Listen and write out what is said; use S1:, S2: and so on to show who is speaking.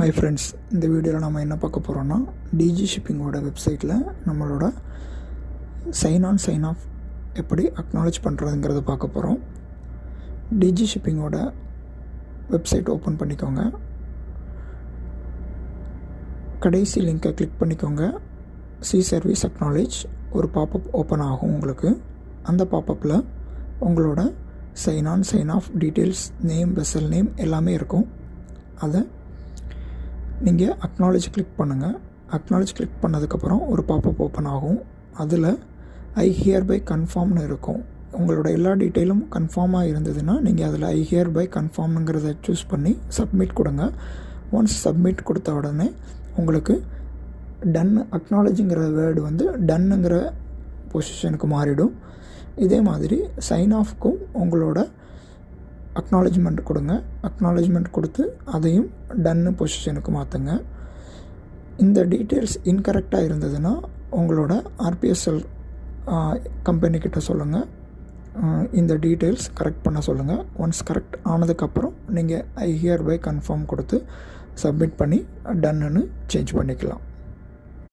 S1: Hi friends, இந்த வீடியோவில் நம்ம என்ன பார்க்க போகிறோன்னா டிஜி ஷிப்பிங்கோட வெப்சைட்டில் நம்மளோட சைன் ஆன் சைன் ஆஃப் எப்படி அக்னாலேஜ் பண்ணுறதுங்கிறத பார்க்க போகிறோம். டிஜி ஷிப்பிங்கோட வெப்சைட் ஓப்பன் பண்ணிக்கோங்க. கடைசி லிங்கை கிளிக் பண்ணிக்கோங்க. சி சர்வீஸ் அக்னாலேஜ் ஒரு பாப்பப் ஓப்பன் ஆகும் உங்களுக்கு. அந்த பாப்பப்பில் உங்களோட sign on sign off details, name, vessel name எல்லாமே இருக்கும். அதை நீங்கள் அக்னாலேஜ் கிளிக் பண்ணுங்கள். அக்னாலேஜ் கிளிக் பண்ணதுக்கப்புறம் ஒரு பாப்பப் ஓப்பன் ஆகும். அதில் ஐ ஹியர் பை கன்ஃபார்ம்னு இருக்கும். உங்களோட எல்லா டீட்டெயிலும் கன்ஃபார்மாக இருந்ததுன்னா நீங்கள் அதில் ஐ ஹியர் பை கன்ஃபார்ம்ங்கிறத சூஸ் பண்ணி சப்மிட் கொடுங்க. ஒன்ஸ் சப்மிட் கொடுத்த உடனே உங்களுக்கு டன் அக்னாலேஜுங்கிற வேர்டு டன்னுங்கிற பொசிஷனுக்கு மாறிடும். இதே மாதிரி சைன் ஆஃப்க்கும் உங்களோட அக்னாலேஜ்மெண்ட் கொடுங்க. அக்னாலேஜ்மெண்ட் கொடுத்து அதையும் டன்னு பொசிஷனுக்கு மாற்றுங்க. இந்த டீட்டெயில்ஸ் இன்கரெக்டாக இருந்ததுன்னா உங்களோட ஆர்பிஎஸ்எல் கம்பெனிக்கிட்ட சொல்லுங்கள். இந்த டீட்டெயில்ஸ் கரெக்ட் பண்ண சொல்லுங்கள். ஒன்ஸ் கரெக்ட் ஆனதுக்கப்புறம் நீங்கள் ஐ ஹியர் பை கன்ஃபார்ம் கொடுத்து சப்மிட் பண்ணி டன்னுன்னு சேஞ்ச் பண்ணிக்கலாம்.